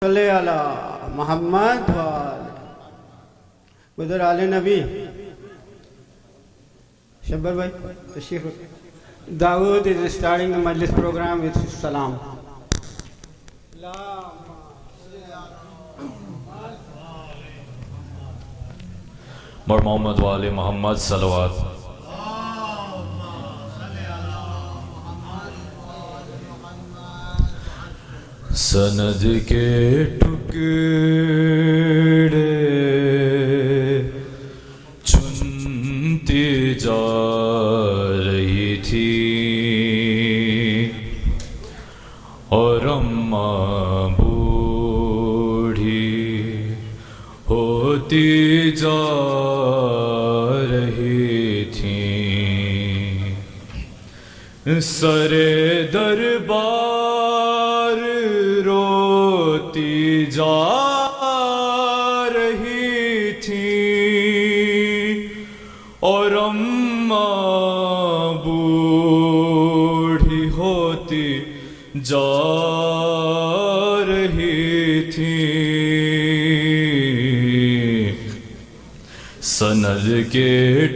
صلی علی محمد ادھر آل نبی شبر بھائی تشریف داود is starting the majlis program with salam. مر محمد وآل محمد صلوات. سند کے ٹکڑے چنتی جا رہی تھی اور اماں بوڑھی ہوتی جا رہی تھی. سر دربار روتی جا رہی تھی اور اماں بوڑھی ہوتی جا رہی تھی. سند کے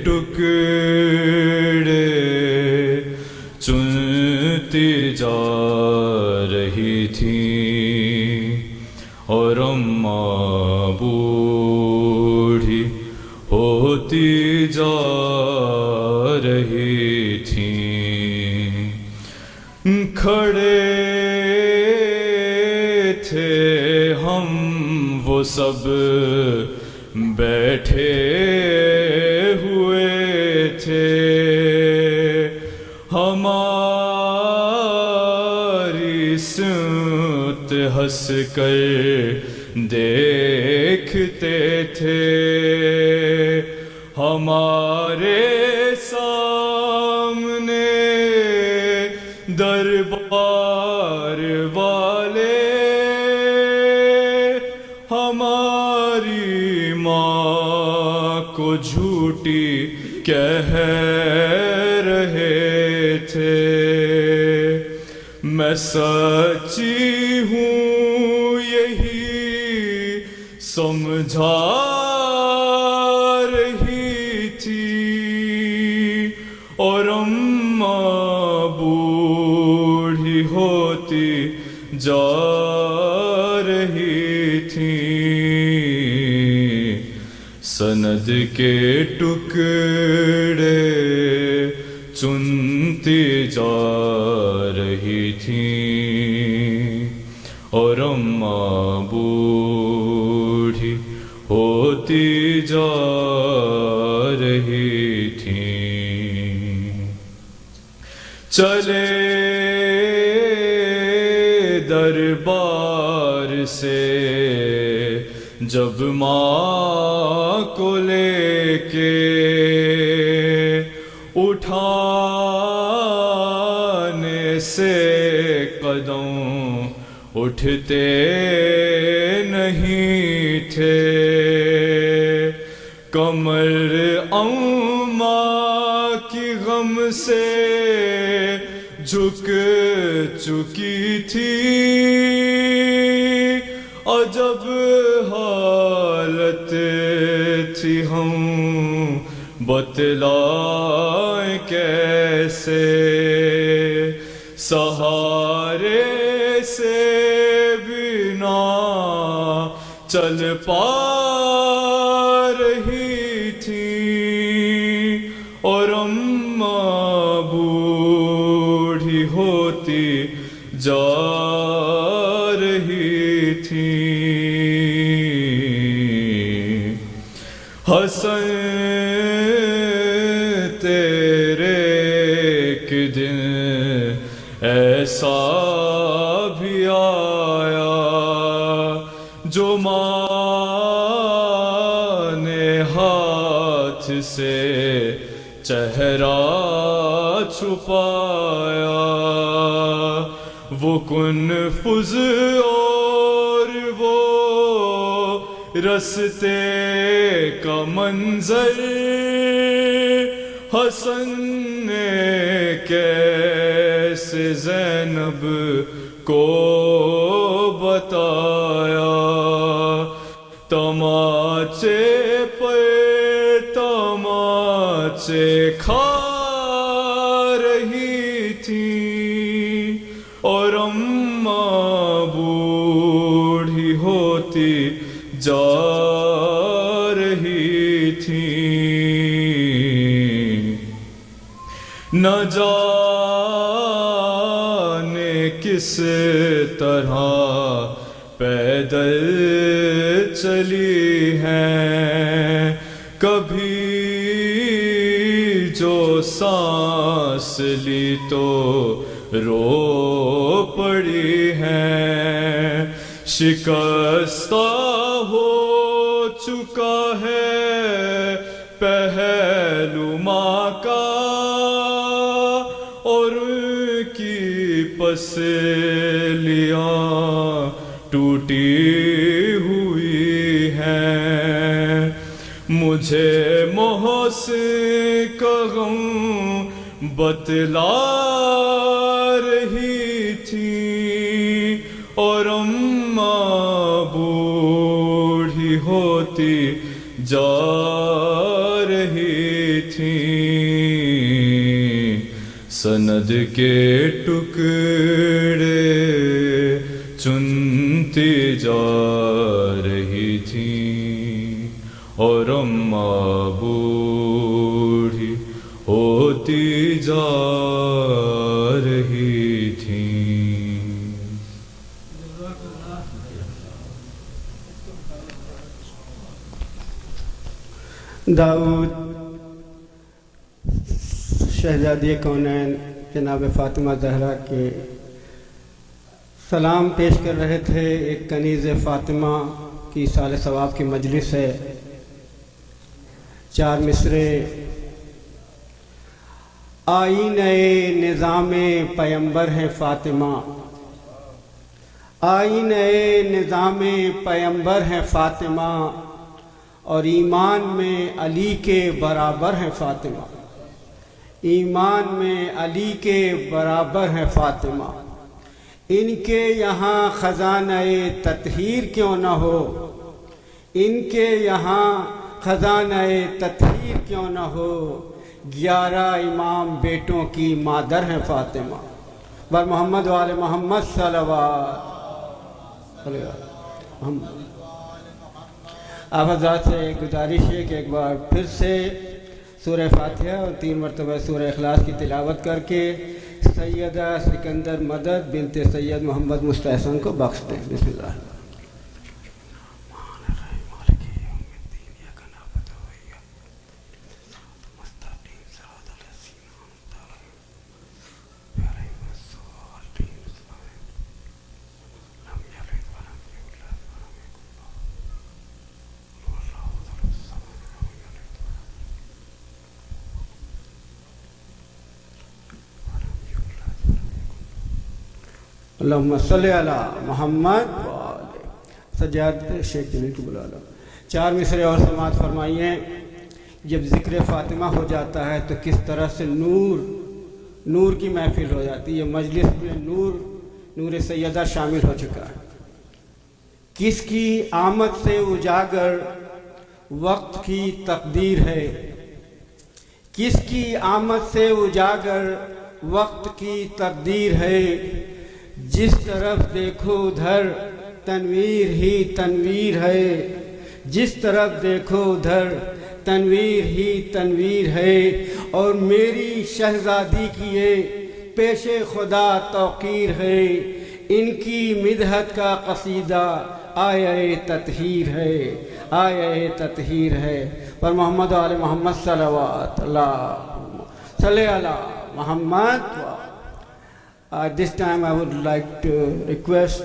ٹکڑے چنتی جا رہی تھی اور اماں بوڑھی ہوتی جا رہی تھی. کھڑے تھے ہم وہ سب بیٹھے ہوئے تھے. ہماری سمت ہنس کر دیکھتے تھے. ہمارے سامنے دربار والے ہماری ماں کو جھوٹی کہہ رہے تھے. میں سچی ہوں یہی سمجھا رہی تھی اور اماں بوڑھی ہوتی جا رہی تھی. سند کے ٹکڑے چنتی جا رہی تھی اور اماں بوڑھی ہوتی جا رہی تھی. چلے دربار سے جب ماں کو لے کے اٹھانے سے قدم اٹھتے نہیں تھے. کمر اماں کی غم سے جھک چکی تھی. عجب حالت تھی ہم بتلائیں کیسے. سہارے سے بنا چل پا رہی تھی اور اماں بوڑھی ہوتی جا رہی تھی. حسن تیرے ایک دن ایسا بھی آیا جو ماں نے ہاتھ سے چہرہ چھپایا. وہ کنفذ اور وہ رستے کا منظر حسن نے کیسے زینب کو بتایا. तमाचे पे तमाचे खा रही थी और अम्मा बूढ़ी होती जा रही थी। न जाने किस तरह पैदल चली हैं, कभी जो सांस ली तो रो पड़ी हैं। शिकस्ता हो चुका है पहलू माँ का और उनकी पसलियाँ टूटी हुई हैं। मुझे मोहसिन का गम बतला रही थी और अम्मा बूढ़ी होती जा रही थी। सनद के टुकड़े चुनती जा रही थी और अम्मा बूढ़ी होती जा रही थी। दाऊद शहजादी कौनैन जनाब फ़ातिमा ज़हरा के सलाम पेश कर रहे थे। एक कनीज़ फ़ातिमा की साल सवाब की मजलिस है। 4 मिसरे। आईने निज़ामे पैगंबर हैं फ़ातिमा, आईने निज़ामे पैगंबर हैं फ़ातिमा और ईमान में अली के बराबर हैं फ़ातिमा। ईमान में अली के बराबर हैं फ़ातिमा। इनके यहाँ ख़ज़ाना-ए तत्हीर क्यों न हो, इनके यहाँ ख़ज़ाना-ए तत्हीर क्यों न हो। 11 इमाम बेटों की मादर हैं फ़ातिमा। बर मोहम्मद वाले मोहम्मद सल्लल्लाहु अलैहि वसल्लम। आप हज़रात से गुजारिश है कि एक बार फिर से सूरह फातिहा और 3 मरतबा सूरह इखलास की तिलावत करके सैयदा सिकंदर मदद बिनते सैयद मोहम्मद मुस्तहसन को बख्श दें। बिस्मिल्लाह। अल्लाहुम्मा सल्ली अला मोहम्मद सज्जाद शेख जलील को बुला लो। 4 मिसरे और समाअत फरमाइए। जब ज़िक्र फ़ातिमा हो जाता है तो किस तरह से नूर की महफिल हो जाती है। मजलिस में नूर सैयदा शामिल हो चुका है। किसकी आमद से उजागर वक्त की तकदीर है, किसकी आमद से उजागर वक्त की तकदीर है। जिस तरफ देखो उधर तनवीर ही तनवीर है, जिस तरफ देखो उधर तनवीर ही तनवीर है। और मेरी शहजादी की ये पेशे खुदा तौकीर है। इनकी मिदहत का कसीदा आये तत्हीर है, आये तत्हीर है। पर मोहम्मद वाले मोहम्मद सल्लल्लाहु अलैहि Mohammad. This time I would like to request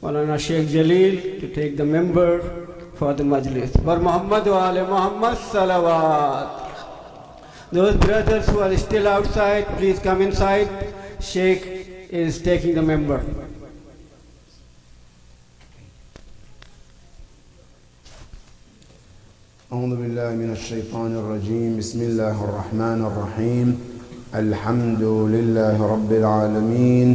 Maulana Sheikh Jalil to take the member for the majlis. For Muhammad wa ala Muhammad salawat. Those brothers who are still outside, please come inside. Sheikh is taking the member. أعوذ بالله من الشيطان الرجيم. بسم الله الرحمن الرحيم. الحمد لله رب العالمين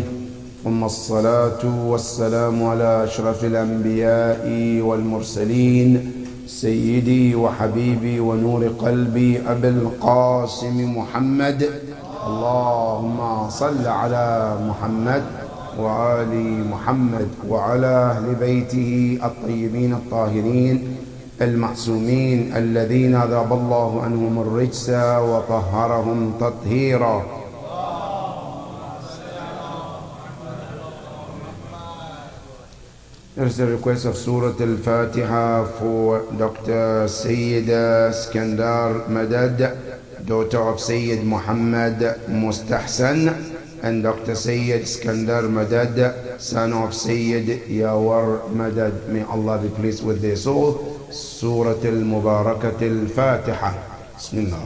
ثم الصلاة والسلام على أشرف الأنبياء والمرسلين سيدي وحبيبي ونور قلبي أبي القاسم محمد. اللهم صل على محمد وآل محمد وعلى أهل بيته الطيبين الطاهرين المعصومين الذين ذهب الله عنهم الرجس وطهرهم تطهيرا. There's a request of Surah Al-Fatiha for Dr. Sayyida Skandar Madad, daughter of Sayyid Muhammad Mustahsan, and Dr. Sayyid Skandar Madad, son of Sayyid Yawar Madad. May Allah be pleased with their soul. Surah Al-Mubarakat Al-Fatiha. Bismillah.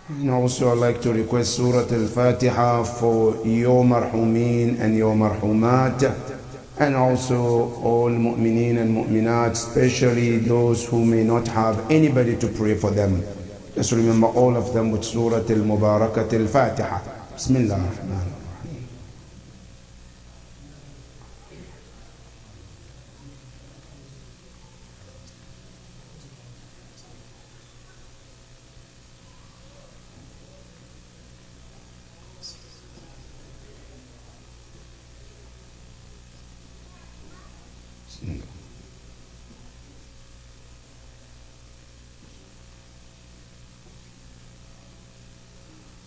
And also I'd like to request Surah Al-Fatiha for your marhumin and your marhumat, and also all mu'mineen and mu'minat, especially those who may not have anybody to pray for them. Just remember all of them with Surah Al-Mubarakat Al-Fatiha. Bismillah ar-Rahman ar-Rahim.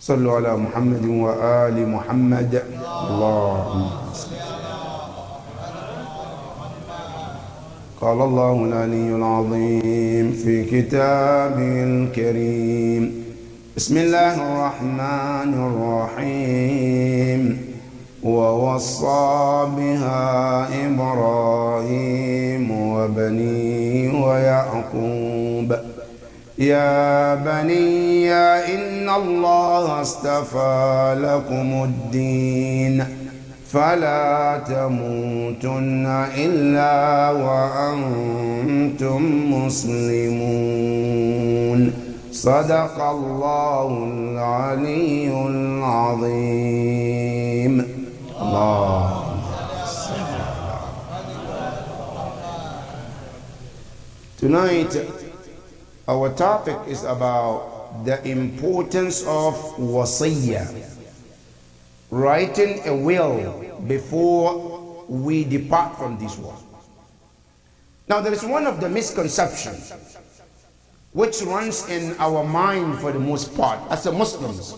صلوا على محمد وآل محمد. اللهم قال الله العلي العظيم في كتابه الكريم بسم الله الرحمن الرحيم ووصى بها إبراهيم وبنيه ويعقوب يا بني إن الله اصطفى لكم الدين فلا تموتن إلا وأنتم مسلمون. صدق الله العلي العظيم. الله. Tonight our topic is about the importance of wasiyah, writing a will before we depart from this world. Now there is one of the misconceptions which runs in our mind for the most part as a Muslims,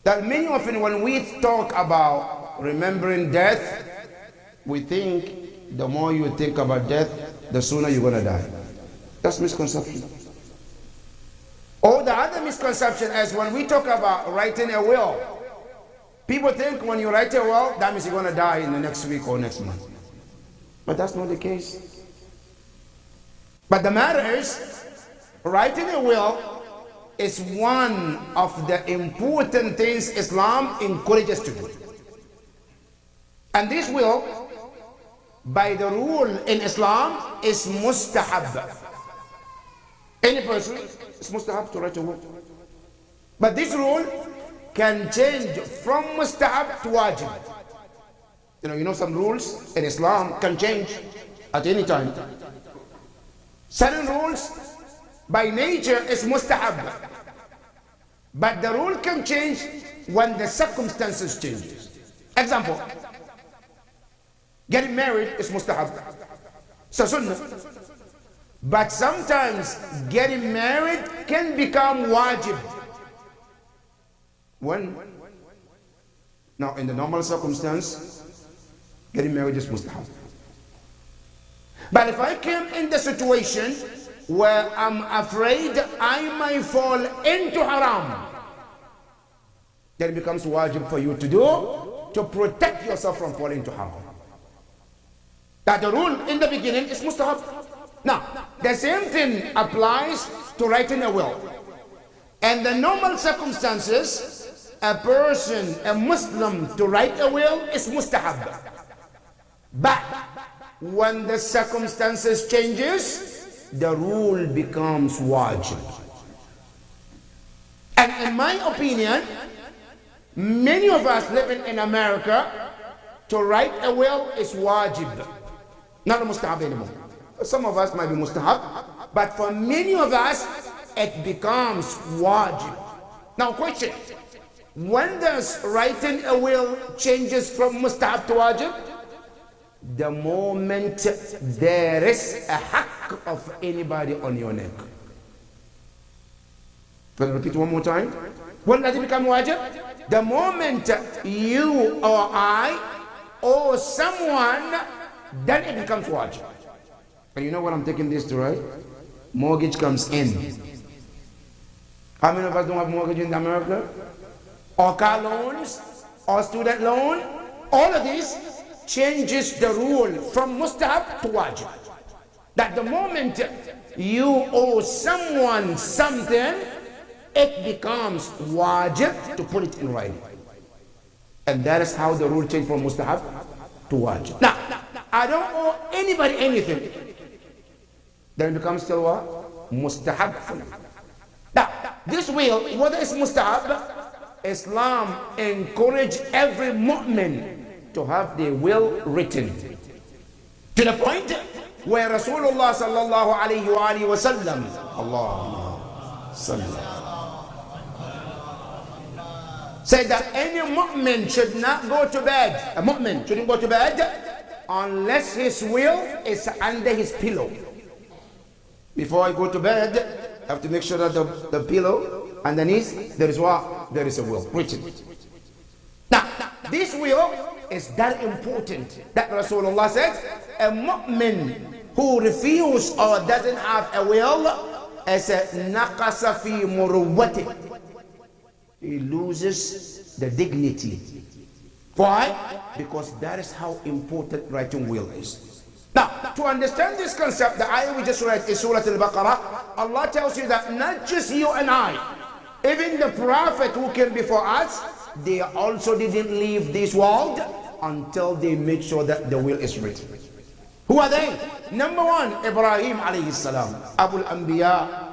that many often when we talk about remembering death, we think the more you think about death, the sooner you're going to die. That's misconception. Or the other misconception is when we talk about writing a will, people think when you write a will, that means you're going to die in the next week or next month. But that's not the case. But the matter is, writing a will is one of the important things Islam encourages to do. And this will, by the rule in Islam, is mustahab. Any person is mustahab to write a will. But this rule can change from mustahab to wajib. You know some rules in Islam can change at any time. Certain rules by nature is mustahab. But the rule can change when the circumstances change. Example, getting married is mustahab. So sunnah. But sometimes getting married can become wajib. When? Now in the normal circumstance, getting married is mustahab. But if I came in the situation where I'm afraid I might fall into haram, then it becomes wajib for you to do to protect yourself from falling into haram. That the rule in the beginning is mustahab. Now, the same thing applies to writing a will. And the normal circumstances, a person, a Muslim, to write a will is mustahab. But when the circumstances changes, the rule becomes wajib. And in my opinion, many of us living in America, to write a will is wajib, not a mustahab anymore. Some of us might be mustahab, but for many of us, it becomes wajib. Now question, when does writing a will changes from mustahab to wajib? The moment there is a haqq of anybody on your neck. Can I repeat one more time? When does it become wajib? The moment you or I owe someone, then it becomes wajib. And you know what I'm taking this to, right? Mortgage comes in. How many of us don't have mortgage in America? Or car loans, or student loan? All of this changes the rule from mustahab to wajib. That the moment you owe someone something, it becomes wajib to put it in writing. And that is how the rule changed from mustahab to wajib. Now, I don't owe anybody anything. Then it becomes still what? Mustahab. Now, this will, whether it's mustahab, Islam encourage every mu'min to have their will written. To the point where Rasulullah sallallahu alayhi wa sallam, Allahumma sallam, said that any mu'min should not go to bed. A mu'min shouldn't go to bed unless his will is under his pillow. Before I go to bed, I have to make sure that the pillow underneath there is what? There is a will written. Now, this will is that important that Rasulullah says a mu'min who refuses or doesn't have a will is a naqasa fi muruwwati. He loses the dignity. Why? Because that is how important writing will is. Now, to understand this concept, the ayah we just read in Surah Al-Baqarah, Allah tells you that not just you and I, even the Prophet who came before us, they also didn't leave this world until they made sure that the will is written. Who are they? Number one, Ibrahim alayhi salam, Abu al-Anbiya.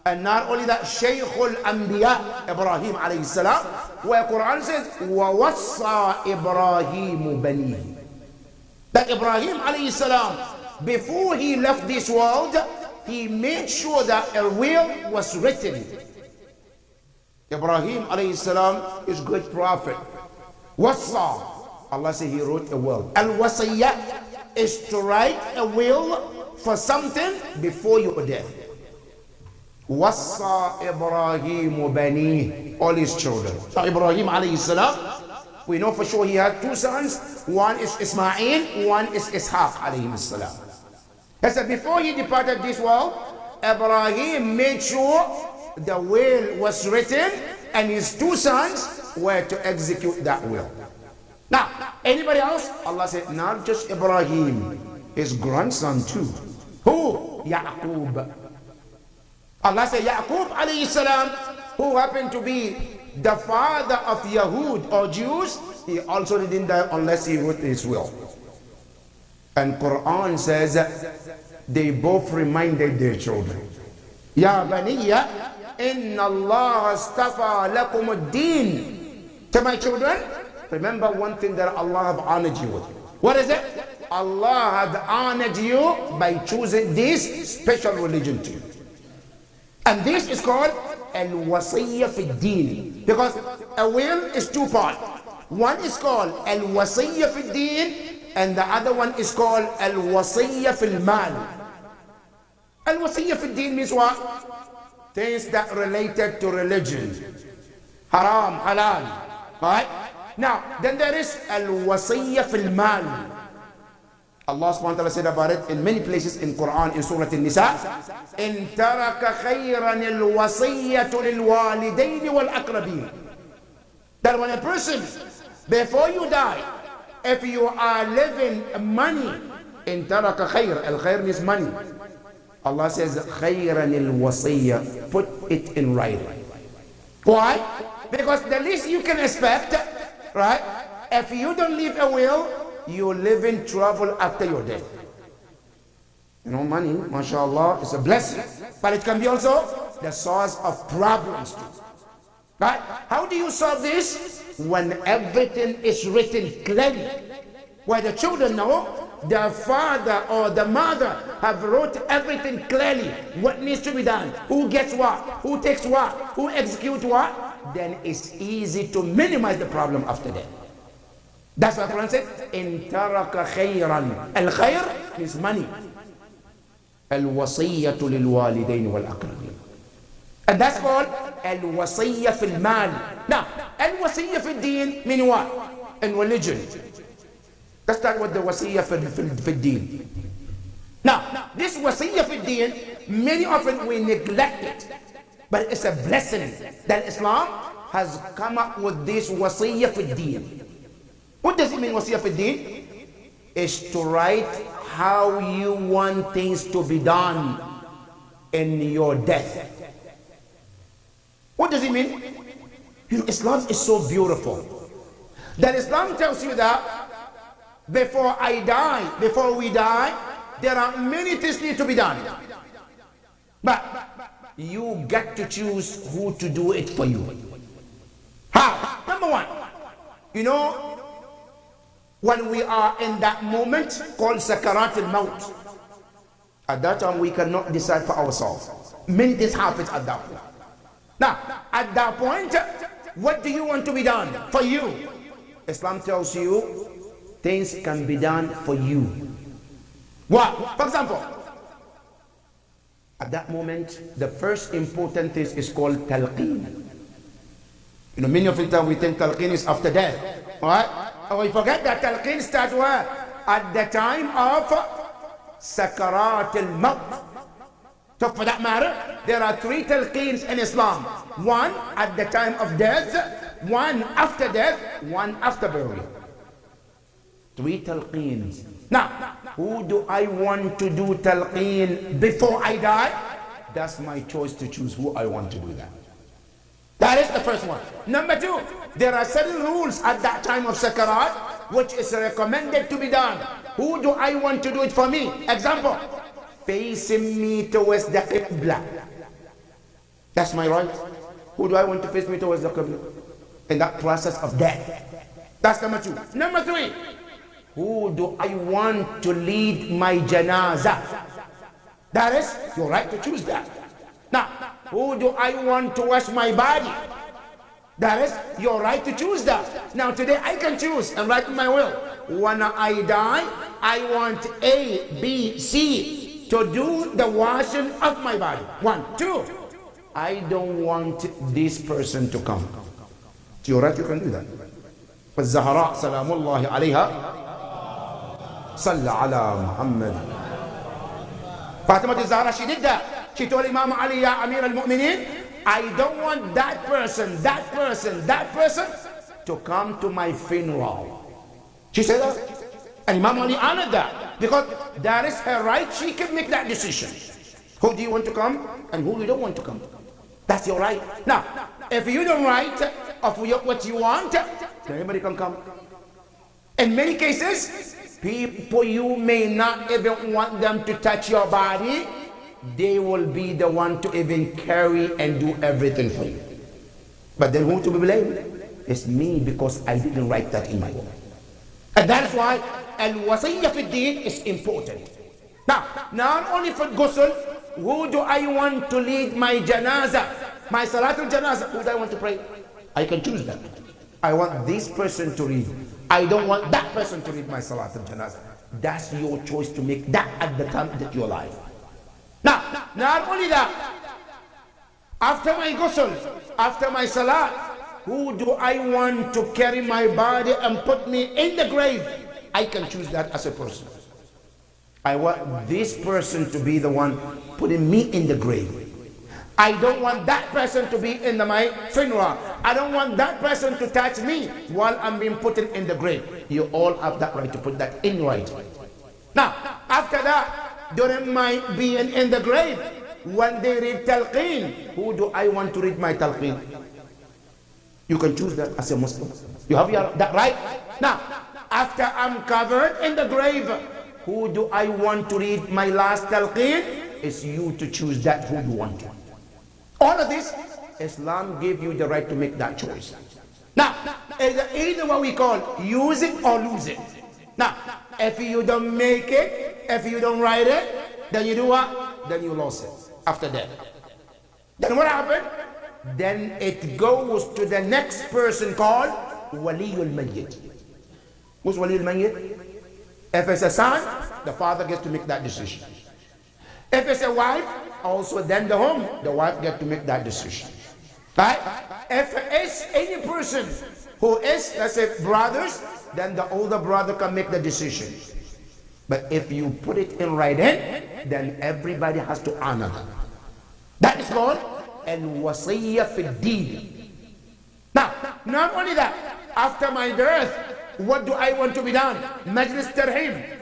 And not only that, Shaykhul Anbiya, Ibrahim alayhi salam, where Quran says, وَوَصَّى إِبْرَاهِيمُ بَنِيهِ. That Ibrahim alayhi salam, before he left this world, he made sure that a will was written. Ibrahim alayhi salam is great prophet. Wasa, Allah said he wrote a will. Al-wasiyah is to write a will for something before your death. Wasa Ibrahim bani, all his children. So Ibrahim alayhi salam, we know for sure he had two sons. One is Ismail, one is Ishaq alayhi salam. He said before he departed this world, Ibrahim made sure the will was written and his two sons were to execute that will. Now, anybody else? Allah said, not just Ibrahim, his grandson too. Who? Yaqub. Allah said, Yaqub alayhi salam, who happened to be the father of Yahud or Jews, he also didn't die unless he wrote his will. And Quran says they both reminded their children, Ya baniya, inna Allah astafa lakum ad-din. To my children, remember one thing that Allah have honored you with. What is it? Allah had honored you by choosing this special religion to you. And this is called al-wasiyya fi ad-din, because a will is two parts. One is called al-wasiyya fi ad-din, and the other one is called al-wasiyya fi al-mal. Al-wasiyya fi ad-din means what? Things that related to religion. Haram, halal. Right? Now, then there is al-wasiyya fi al-mal. Allah subhanahu wa ta'ala said about it in many places in Quran, in Surah An-Nisa, إِن تَرَكَ خَيْرًا الْوَصِيَّةُ لِلْوَالِدَيْنِ وَالْأَقْرَبِينَ. That when a person, before you die, if you are living money, إِن تَرَكَ خَيْرًا, al-khair means money. Allah says, خَيْرًا الْوَصِيَّةِ, put it in writing. Why? Because the least you can expect, right? If you don't leave a will, you live in trouble after your death. You know, money, mashallah, is a blessing, but it can be also the source of problems too. Right? How do you solve this? When everything is written clearly, where the children know their father or the mother have wrote everything clearly, what needs to be done, who gets what, who takes what, who executes what, then it's easy to minimize the problem after that. That's what Quran said, in taraka khayran. Al khayr is money. Al wasiyyatu lil walidain wal aqrabin. And that's called al wasiyya fil mal. Now, al wasiyya fil deen mean what? In religion. Let's start with the wasiyya fil deen. Now, this wasiyya fil deen, many often we neglect it. But it's a blessing that Islam has come up with this wasiyya fil deen. What does it mean, wasiyya fil deen? Is to write how you want things to be done in your death. What does it mean? You know, Islam is so beautiful that Islam tells you that before I die, before we die, there are many things need to be done. But you get to choose who to do it for you. How? Number one, you know, when we are in that moment called Sakarat al-Maut, at that time we cannot decide for ourselves. Many things happen at that point. Now, at that point, what do you want to be done for you? Islam tells you things can be done for you. What? For example, at that moment, the first important thing is called talqeen. You know, many of the time we think talqeen is after death. Alright? And we forget that talqeen starts where? At the time of Sakarat al-Maut. So for that matter, there are 3 talqeens in Islam. One at the time of death, one after death, one after burial. 3 talqeens. Now, who do I want to do talqeen before I die? That's my choice to choose who I want to do that. That is the first one. Number 2, there are certain rules at that time of Sakarat which is recommended to be done. Who do I want to do it for me? Example, facing me towards the Qibla. That's my right. Who do I want to face me towards the Qibla? In that process of death. That's number 2. Number 3, who do I want to lead my janazah? That is your right to choose that. Now, who do I want to wash my body? That is your right to choose that. Now today I can choose and write in my will. When I die, I want A, B, C to do the washing of my body. 1, 2. I don't want this person to come. It's your right, you can do that. فالزهراء سلام الله عليها صلى على محمد. Fatima al-Zahra, she did that. She told Imam Ali, Ya Amir al-Mu'mineen, I don't want that person to come to my funeral. She said that. And Imam Ali honored that. Because that is her right. She can make that decision. Who do you want to come and who you don't want to come? That's your right. Now, if you don't write of what you want, then anybody can come. In many cases, people you may not even want them to touch your body, they will be the one to even carry and do everything for you. But then who to be blamed? It's me, because I didn't write that in my book. And that's why al-wasiyya fi deen is important. Now, not only for ghusl, who do I want to lead my janazah, my salatul janazah? Who do I want to pray? I can choose that. I want this person to read. I don't want that person to read my salatul janazah. That's your choice to make that at the time that you're alive. Now, not only that, after my ghusl, after my salat, who do I want to carry my body and put me in the grave? I can choose that as a person. I want this person to be the one putting me in the grave. I don't want that person to be in my funeral. I don't want that person to touch me while I'm being put in the grave. You all have that right to put that in writing. Now, after that, don't mind being in the grave. When they read talqeen, who do I want to read my talqeen? You can choose that as a Muslim. You have that right? Now, after I'm covered in the grave, who do I want to read my last talqeen? It's you to choose that who you want to. All of this, Islam gave you the right to make that choice. Now, either what we call use it or lose it. Now, if you don't make it, if you don't write it, then you do what? Then you lost it after that. Then what happened? Then it goes to the next person called Waliyul Mayyit. Who's Waliyul Mayyit? If it's a son, the father gets to make that decision. If it's a wife, also then the wife gets to make that decision. Right? If it's any person who is, let's say, brothers, then the older brother can make the decision. But if you put it in writing, then everybody has to honor that. That is called al-wasiyya fi ad-din. Now, not only that, after my death, what do I want to be done? Majlis tarhib.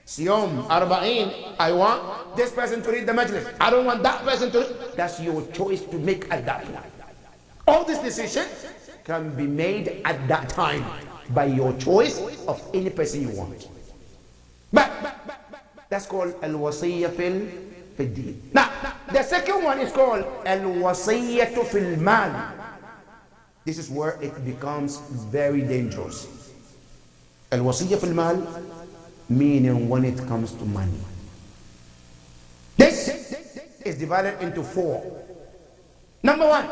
Siyom, arba'in. I want this person to read the majlis. I don't want that person to read. That's your choice to make at that point. All these decisions can be made at that time by your choice of any person you want. But that's called al-wasiyya fil din. Now, the second one is called al-wasiyyatu fil mal. This is where it becomes very dangerous. Al-wasiyya fil mal, meaning when it comes to money. This is divided into four. Number one,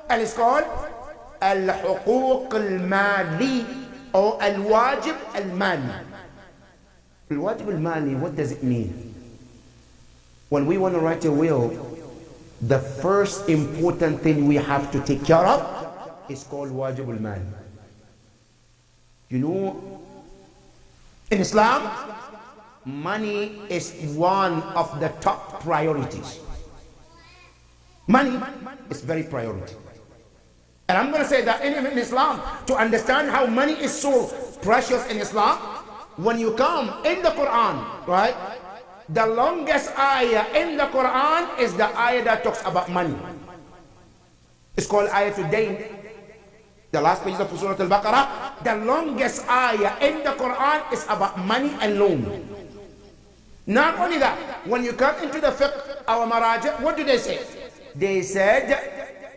and it's called al-huquq al-mali or al-wajib al-mali. Al-wajib al-mali, what does it mean? When we want to write a will, the first important thing we have to take care of is called wajib al-mali. You know, in Islam, money is one of the top priorities. Money is very priority. And I'm going to say that in Islam, to understand how money is so precious in Islam, when you come in the Quran, right, the longest ayah in the Quran is the ayah that talks about money. It's called Ayatul Dayn. The last page of Surah Al-Baqarah, the longest ayah in the Quran is about money and loan. Not only that, when you come into the fiqh, our maraja, what do they say? They said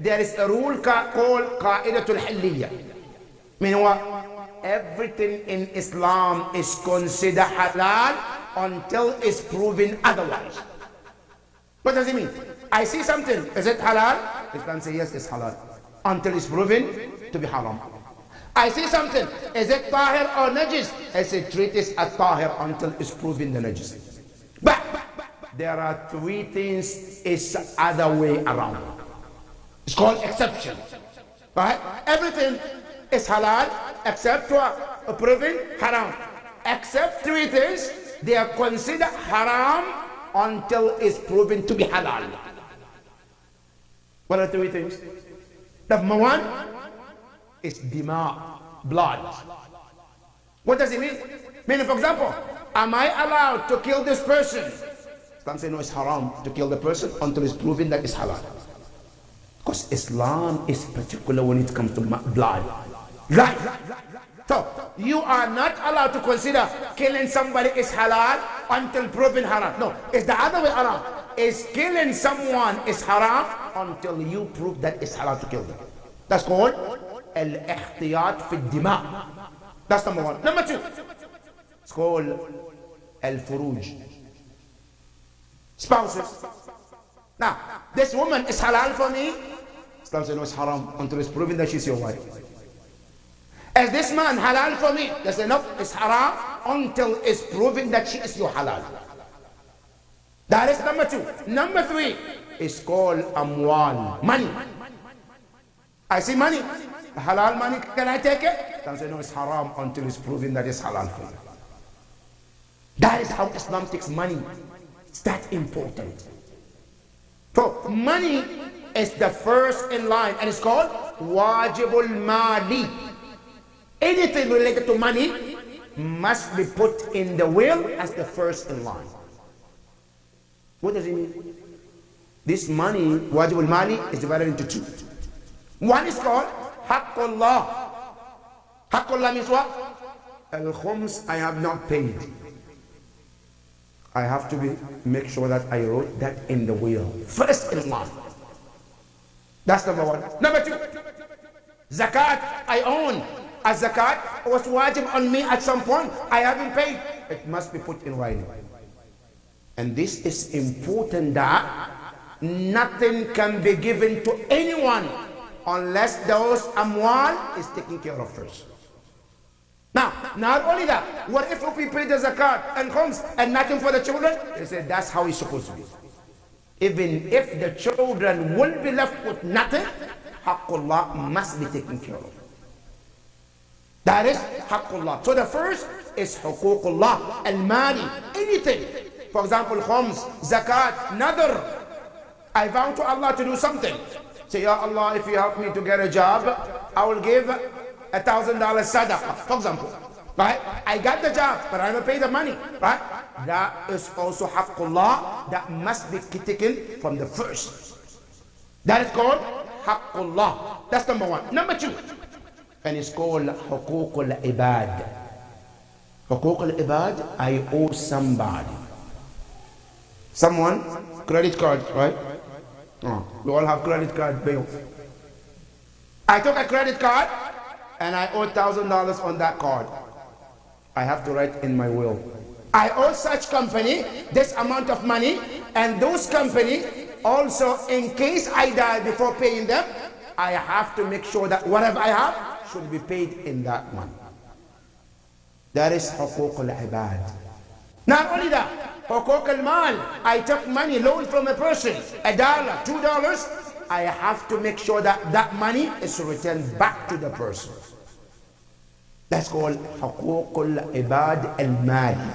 there is a rule called Qa'idatul Hilliyah. Meaning what? Everything in Islam is considered halal until it's proven otherwise. What does it mean? I see something, is it halal? Islam says yes, it's halal. Until it's proven to be haram. I see something, is it tahir or najis? I say treat it as tahir until it's proven the najis. But there are three things is other way around. It's called exception. Right? Everything is halal except what? Proven haram. Except three things, they are considered haram until it's proven to be halal. What are three things? Number one is dima, blood. What does it mean? Meaning, for example, am I allowed to kill this person? Islam says no, it's haram to kill the person until it's proven that it's halal. Because Islam is particular when it comes to blood. Right? So, you are not allowed to consider killing somebody is halal until proven haram. No, it's the other way around. Is killing someone is haram until you prove that it's halal to kill them. That's called al-ihtiyat fi dima. That's number one. Number two, it's called al-furuj. Spouses. Now, this woman is halal for me. Islam says no, it's haram until it's proven that she's your wife. Is this man halal for me? They say no, it's haram until it's proven that she is your halal. That is number two. Number three is called amwal, money. I see money, halal money, can I take it? Islam says no, it's haram until it's proven that it's halal for you. That is how Islam takes money. It's that important. So money is the first in line, and it's called wajibul mali. Anything related to money must be put in the will as the first in line. What does it mean? This money, wajib al-mali, is divided into two. One is called haqqullah. Haqqullah means what? Al-khums I have not paid. I have to make sure that I wrote that in the will. First in line. That's number one. Number two, zakat I own. A zakat was wajib on me at some point. I haven't paid. It must be put in writing. And this is important, that nothing can be given to anyone unless those amwal is taken care of first. Now, not only that, what if we pay the zakat and khums and nothing for the children? They say that's how it's supposed to be. Even if the children will be left with nothing, haqqullah must be taken care of. That is haqqullah. So the first is huququllah, al-mali, anything. For example, khums, zakat, nadr. I vow to Allah to do something. Say, Ya Allah, if you help me to get a job, I will give $1,000 sadaqah, for example. Right? I got the job, but I will pay the money. Right? That is also haqqullah that must be taken from the first. That is called haqqullah. That's number one. Number two, and it's called huququl ibad. Huququl ibad, I owe somebody. Someone, credit card, right? Oh, we all have credit card bills. I took a credit card and I owe $1,000 on that card. I have to write in my will, I owe such company this amount of money, and those company also, in case I die before paying them, I have to make sure that whatever I have should be paid in that money. That is huquq al-ibad. Not only that, huquq al-mal, I took money, loan from a person, $1, $2, I have to make sure that that money is returned back to the person. That's called huquq al-ibad al-mali.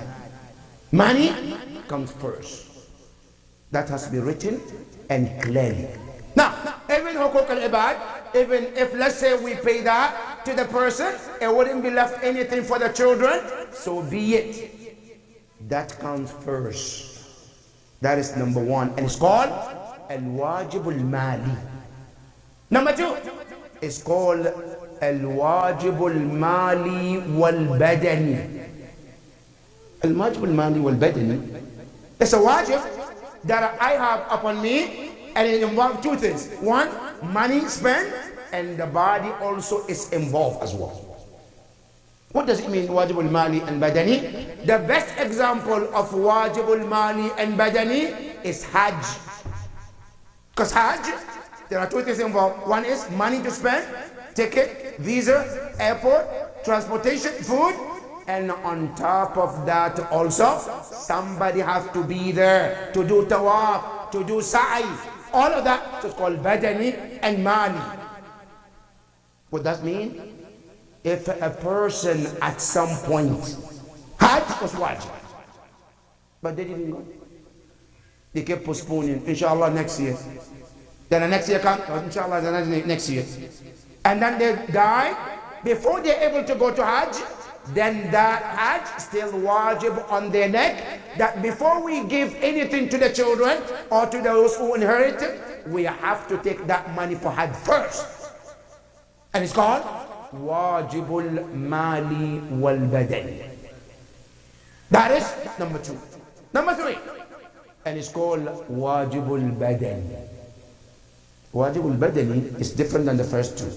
Money comes first. That has to be written and clearly. Now, even huquq al-ibad, even if let's say we pay that to the person, it wouldn't be left anything for the children, so be it. That comes first. That is number one, and it's called al-wajib al-mali. Number two, it's called al-wajib al-mali wal-badani. Al-wajib al-mali wal-badani, it's a wajib that I have upon me, and it involves two things. One, money spent, and the body also is involved as well. What does it mean, wajib al-mali and badani? The best example of wajib al-mali and badani is Hajj. Because Hajj, there are two things involved. One is money to spend, ticket, visa, airport, transportation, food, and on top of that also, somebody has to be there to do tawaf, to do sa'i. All of that is called badani and mali. What does that mean? If a person at some point, Hajj was wajib, but they didn't go. They kept postponing, inshallah next year. Then the next year comes, inshallah the next year. And then they die before they're able to go to Hajj. Then that Hajj still wajib on their neck, that before we give anything to the children or to those who inherit it, we have to take that money for Hajj first. And it's called wajibul mali wal badan. That is number two. Number three, and it's called wajibul badan. Wajibul badani is different than the first two.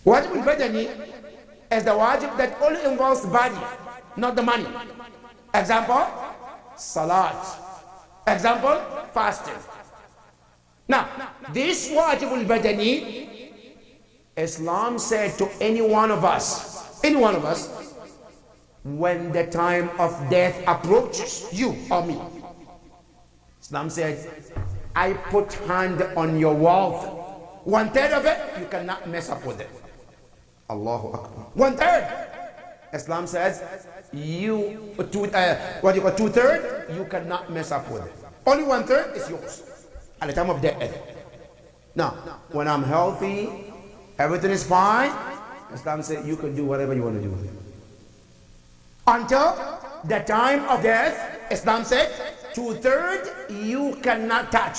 Wajibul badani is the wajib that only involves the body, not the money. Example, salat. Example, fasting. Now, this wajibul badani, Islam said to any one of us, when the time of death approaches you or me, Islam said, I put hand on your wealth. 1/3 of it, you cannot mess up with it. Allahu Akbar. 1/3. Islam says, you, 2/3, you cannot mess up with it. Only 1/3 is yours at the time of death. Now, when I'm healthy, everything is fine, Islam says you can do whatever you want to do with it. Until the time of death, Islam said, 2/3 you cannot touch.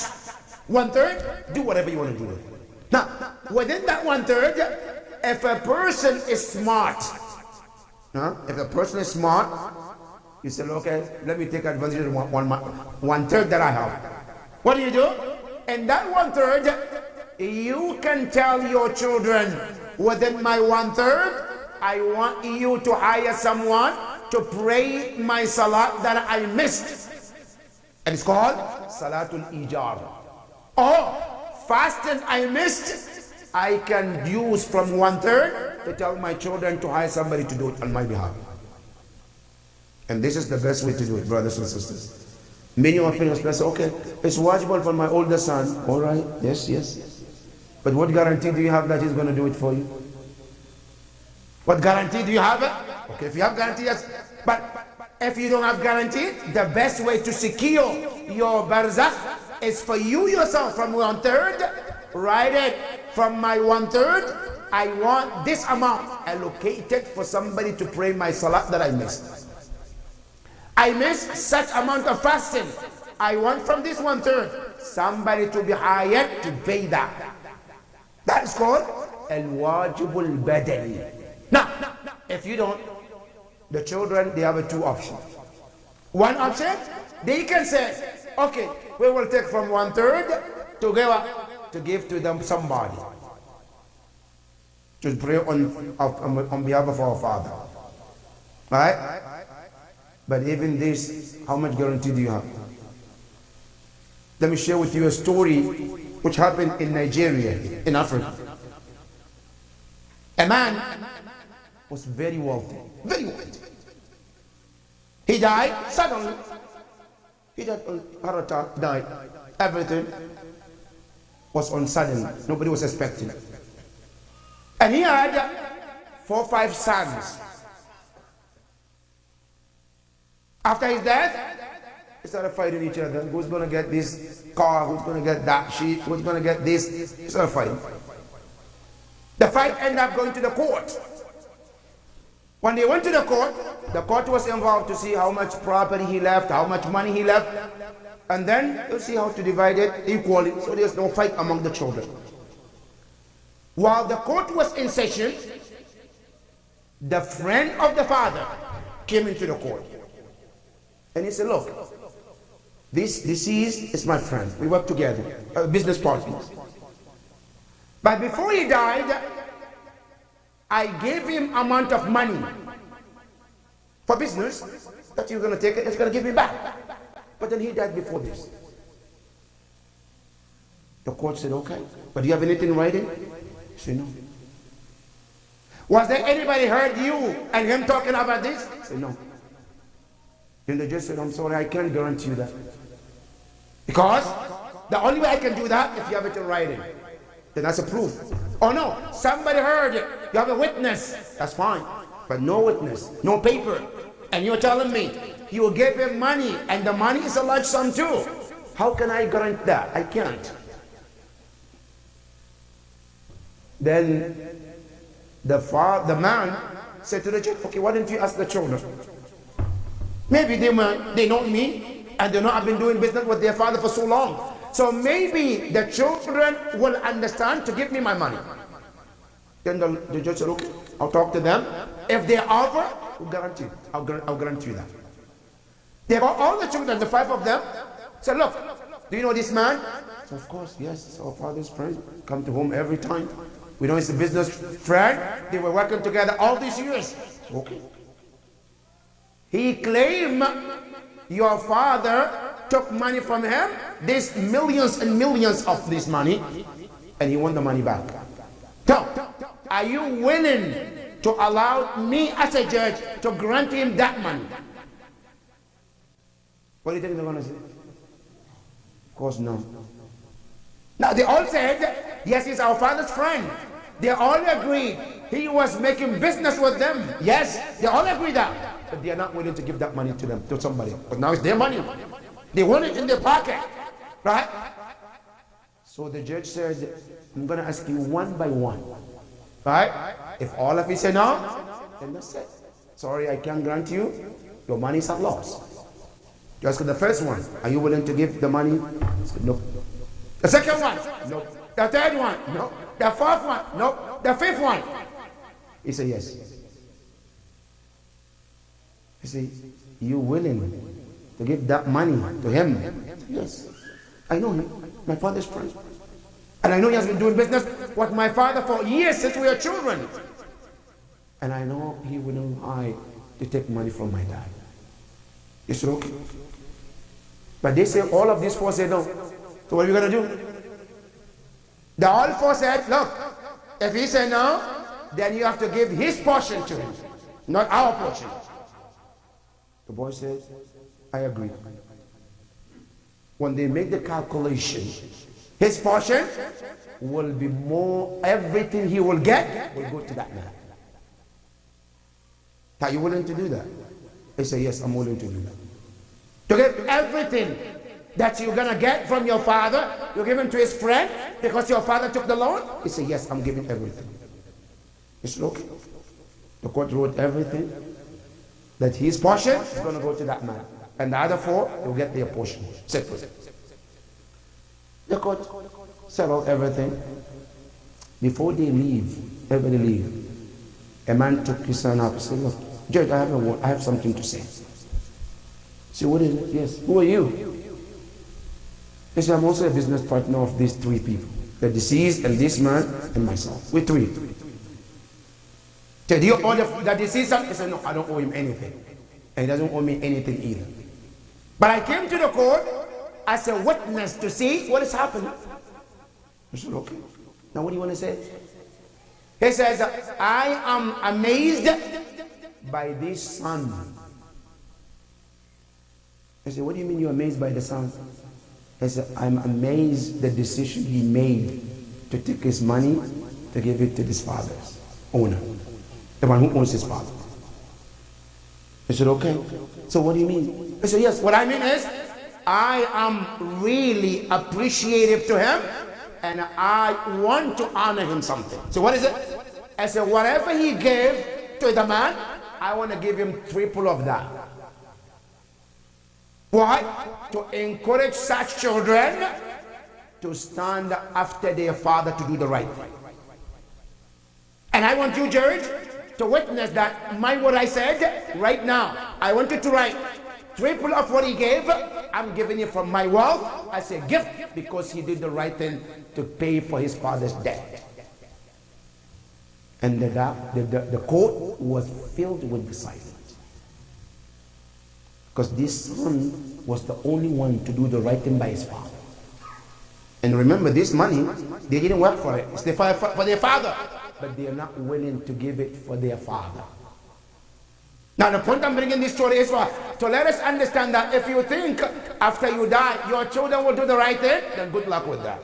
1/3, do whatever you want to do with it. Now, within that 1/3, if a person is smart, if a person is smart, you say, okay, let me take advantage of 1/3 that I have. What do? In that 1/3, you can tell your children, within my 1/3, I want you to hire someone to pray my salat that I missed. And it's called Salatul Ijar. Or fasting I missed, I can use from 1/3 to tell my children to hire somebody to do it on my behalf. And this is the best way to do it, brothers and sisters. Many of us say, okay, it's watchable for my older son. All right, yes. But what guarantee do you have that he's going to do it for you? What guarantee do you have? Okay, if you have guarantee, yes. But if you don't have guarantee, the best way to secure your barzakh is for you yourself from 1/3, write it, from my 1/3, I want this amount allocated for somebody to pray my salat that I missed. I missed such amount of fasting. I want from this 1/3 somebody to be hired to pay that. That is called al-wajibul badali. Now, if you don't, the children, they have two options. One option, they can say, okay, we will take from 1/3 to give to them somebody to pray on behalf of our Father. Right? But even this, how much guarantee do you have? Let me share with you a story which happened in Nigeria, in Africa. A man was very wealthy, very wealthy. He died suddenly. He died on heart attack, died. Everything was on sudden. Nobody was expecting it. And he had 4 or 5 sons. After his death, they started fighting each other. Who's going to get this car? Who's going to get that sheep? Who's going to get this? They started fighting. The fight ended up going to the court. When they went to the court was involved to see how much property he left, how much money he left, and then they'll see how to divide it equally, so there's no fight among the children. While the court was in session, the friend of the father came into the court. And he said, look, this deceased is my friend. We work together, business partners. But before he died, I gave him amount of money for business that you're going to take it, it's going to give me back. But then he died before this. The court said, okay, but do you have anything in writing? He said, no. Was there anybody heard you and him talking about this? He said, no. Then the judge said, I'm sorry, I can't guarantee you that. Because the only way I can do that if you have it in writing. Then that's a proof. Oh no, somebody heard it. You have a witness. That's fine. But no witness, no paper. And you're telling me you gave him money and the money is a large sum too. How can I guarantee that? I can't. Then the man said to the judge, okay, why didn't you ask the children? Maybe they know me and they know I've been doing business with their father for so long. So maybe the children will understand to give me my money. Then the judge said, okay, I'll talk to them. If they offer, I'll guarantee you that. They got all the children, the 5 of them, said, look, do you know this man? So of course, yes, it's our father's friend. Come to home every time. We know he's a business friend. They were working together all these years. Okay. He claimed your father took money from him, this millions and millions of this money, and he want the money back. So, are you willing to allow me as a judge to grant him that money? What do you think they're going to say? Of course, no. Now, they all said, yes, he's our father's friend. They all agreed he was making business with them. Yes, they all agreed that. But they are not willing to give that money to them, to somebody. But now it's their money. They want it in their pocket. Right? So the judge said, I'm going to ask you one by one. Right? If all of you say no, then that's it. Sorry, I can't grant you. Your money is at loss. You ask the first one, are you willing to give the money? He said, no. The second one, no. The third one, no. The fourth one, no. The fifth one. He said, yes. He said, you willing to give that money to him? Said, yes. I know him, my father's friend. And I know he has been doing business with my father for years since we were children. And I know he wouldn't lie to take money from my dad. He said, okay. But they say, all of these four said no. So what are we going to do? The all four said, look, if he said no, then you have to give his portion to him, not our portion. The boy said, I agree. When they make the calculation, his portion will be more, everything he will get will go to that man. Are you willing to do that? He said, yes, I'm willing to do that. To give everything that you're going to get from your father, you give him to his friend because your father took the loan? He said, yes, I'm giving everything. He said, okay. The court wrote everything that his portion is going to go to that man. And the other four, they'll get their portion separate. The court settled everything. Before they leave, everybody leave, a man took his son up and said, look, Judge, I have something to say. See, what is it? Yes. Who are you? He said, I'm also a business partner of these three people. The deceased and this man and myself. We're three. Said, do you owe the deceased son? He said, no, I don't owe him anything. And he doesn't owe me anything either. But I came to the court as a witness to see what has happened. I said, okay. Now what do you want to say? He says, I am amazed by this son. I said, what do you mean you're amazed by the son? He said, I'm amazed the decision he made to take his money to give it to his father's owner, the one who owns his father. I said, okay. So what do you mean? I said, yes, what I mean is, I am really appreciative to him and I want to honor him something. So what is it? I said, whatever he gave to the man, I want to give him triple of that. Why? To encourage such children to stand after their father to do the right thing. And I want you, George, to witness that what I said right now. I want you to write triple of what he gave. I'm giving it from my wealth as a gift because he did the right thing to pay for his father's debt. And the court was filled with the silence. Because this son was the only one to do the right thing by his father. And remember, this money, they didn't work for it. It's for their father. But they are not willing to give it for their father. Now the point I'm bringing this story is to let us understand that if you think after you die, your children will do the right thing, then good luck with that.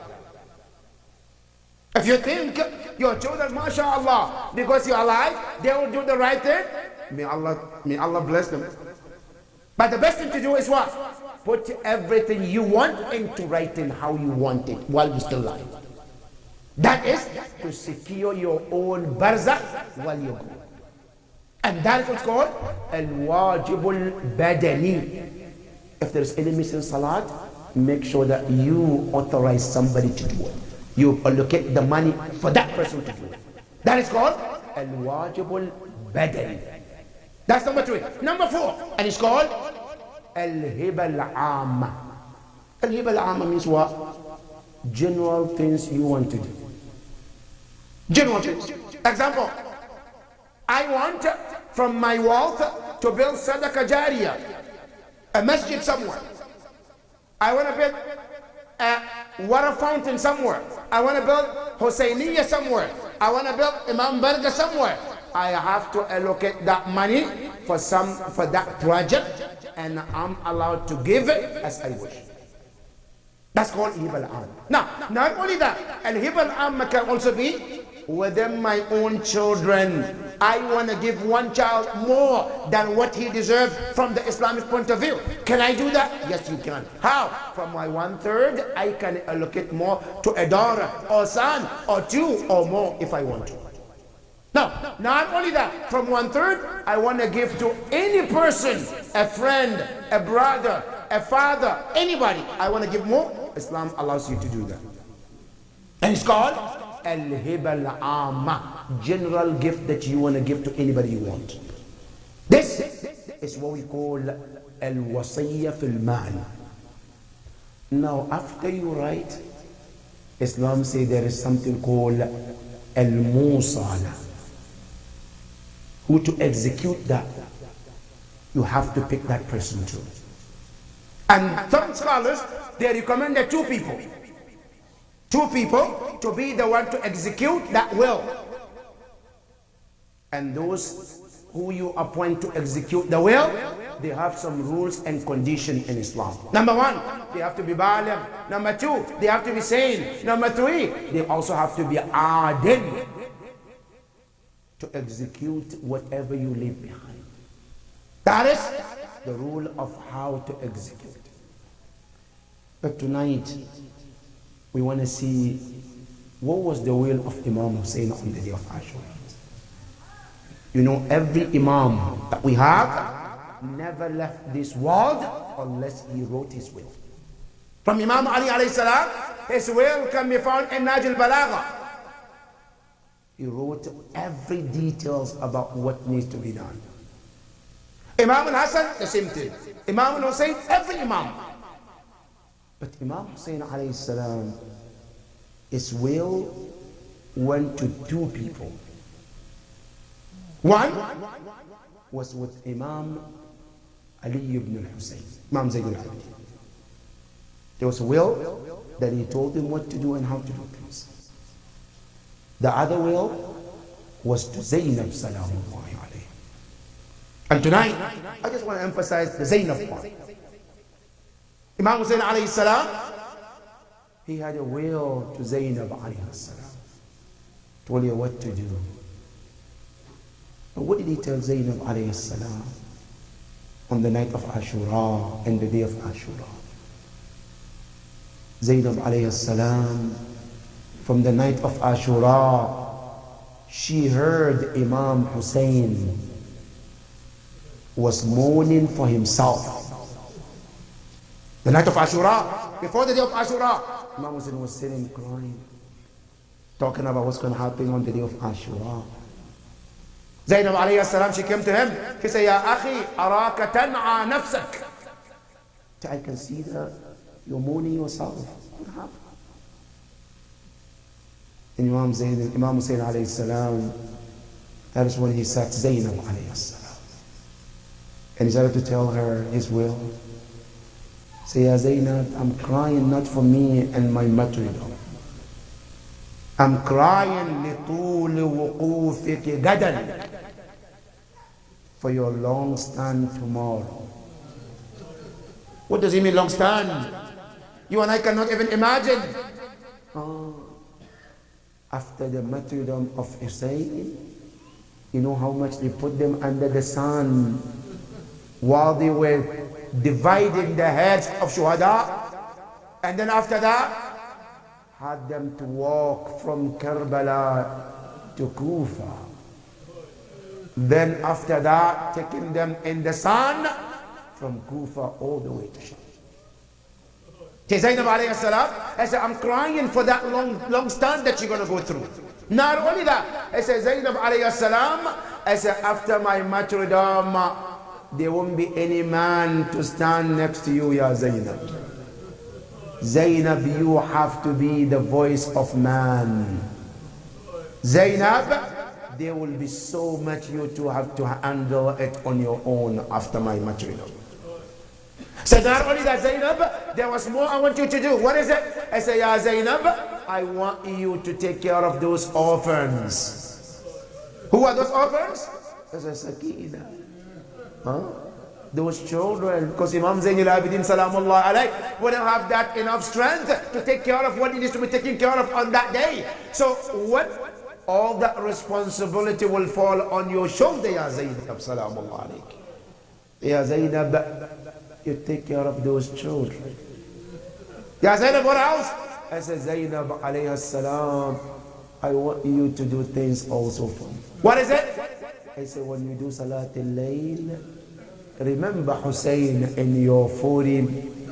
If you think your children, mashallah, because you're alive, they will do the right thing, may Allah bless them. But the best thing to do is what? Put everything you want into writing how you want it while you're still alive. That is to secure your own barzakh while you're gone. And that is what's called al-wajibul badani. If there's any missing salat, make sure that you authorize somebody to do it. You allocate the money for that person to do it. That is called al-wajibul badani. That's number 3. Number 4, and it's called al-hiba al-amma. Al-hiba al-amma means what? General things you want to do. General things. Example, I want from my wealth to build Sadaqah Jariyah, a masjid somewhere. I want to build a water fountain somewhere. I want to build Husseiniya somewhere. I want to build Imam Barga somewhere. I have to allocate that money for that project, and I'm allowed to give it as I wish. That's called Hiba al-Amma. Now, not only that, and Hiba al-Amma can also be within my own children. I want to give one child more than what he deserves from the Islamic point of view. Can I do that? Yes, you can. How? From my 1/3, I can allocate more to a daughter or son or 2 or more if I want to. Now, not only that, from 1/3, I want to give to any person, a friend, a brother, a father, anybody, I want to give more, Islam allows you to do that. And it's called al-hiba al-amma, general gift that you want to give to anybody you want. This is what we call al-wasiyya fil mal. Now, after you write, Islam says there is something called al-musala. Who to execute that? You have to pick that person too. And some scholars, they recommended two people. Two people to be the one to execute that will. And those who you appoint to execute the will, they have some rules and conditions in Islam. Number one, they have to be baligh. Number two, they have to be sane. Number three, they also have to be adil to execute whatever you leave behind. That is the rule of how to execute. But tonight, we want to see what was the will of Imam Hussein on the day of Ashura. You know, every Imam that we have never left this world unless he wrote his will. From Imam Ali alayhi salam, his will can be found in Nahj al-Balagha. He wrote every details about what needs to be done. Imam al-Hasan, the same thing. Imam al-Hussein, every Imam. But Imam Hussein alayhi salam, his will went to two people. One was with Imam Ali ibn al-Hussein, Imam Zayn al-Abidin. There was a will that he told him what to do and how to do things. The other will was to Zaynab salamullahi alayhi. And tonight, I just want to emphasize the Zaynab part. Imam Hussein alayhi salam, he had a will to Zaynab alayhi salam. Told her what to do. And what did he tell Zaynab alayhi salam on the night of Ashura and the day of Ashura? Zaynab alayhi salam, from the night of Ashura, she heard Imam Hussein was mourning for himself. The night of Ashura, before the day of Ashura, Imam Hussein was sitting crying, talking about what's going to happen on the day of Ashura. Zaynab alayhi salam, she came to him. She said, Ya akhi, araka tan'a nafsak. I can see that you're mourning yourself. What happened? And Imam Hussein alayhi salam, that is when he sat Zaynab alayhi salam. And he started to tell her his will. Say, Ya Zaynab, I'm crying not for me and my martyrdom. I'm crying لطول وقوفك غدا, for your long stand tomorrow. What does he mean long stand? You and I cannot even imagine. After the martyrdom of Hussein, you know how much they put them under the sun while they were dividing the heads of Shuhada, and then after that had them to walk from Karbala to Kufa. Then after that, taking them in the sun from Kufa all the way to Sham. Zaynab alayhi salam, I said, I'm crying for that long stand that you're going to go through. Not only that, I said, Zaynab alayhi salam, I said, after my martyrdom, there won't be any man to stand next to you, Ya Zaynab. Zaynab, you have to be the voice of man. Zaynab, there will be so much you two have to handle it on your own after my martyrdom. So not only that, Zaynab, there was more I want you to do. What is it? I say, Ya Zaynab, I want you to take care of those orphans. Who are those orphans? I say, Sakina. Those children, because Imam Zayn al-Abidin salamullah alayh wouldn't have that enough strength to take care of what needs to be taken care of on that day. So what? All that responsibility will fall on your shoulder, Ya Zaynab salamullah alayk. Ya Zaynab, you take care of those children. Ya Zaynab, what else? I said, Zaynab alayhi salam, I want you to do things also for me. What is it? I said, when you do Salat al-Layl, remember Hussein in your 40